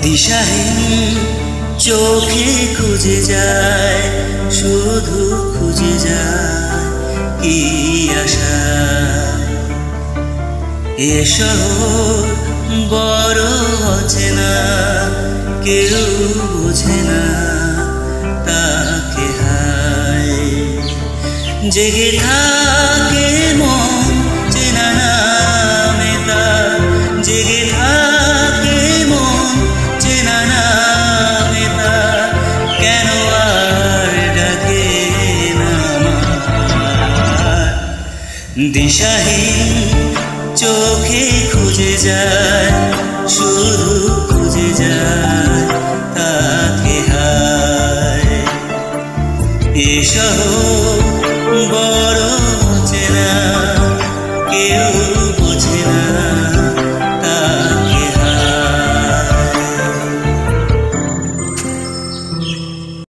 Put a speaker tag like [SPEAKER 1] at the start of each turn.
[SPEAKER 1] দিশাহীন চোখে খুঁজে যায়, শুধু খুঁজে যায় কি আশা। এ শহর বড় অচেনা, কেউ বোঝে না তাকে হায়। জেগে থাকে মন চেনা নামে তার, জেগে থাকে মন চেনা নামে তার, কেন আর ডাকে না আমার। দিশাহীন চোখে খুঁজে যায়, শুধু খুঁজে যায় তাকে হায়। এ শহর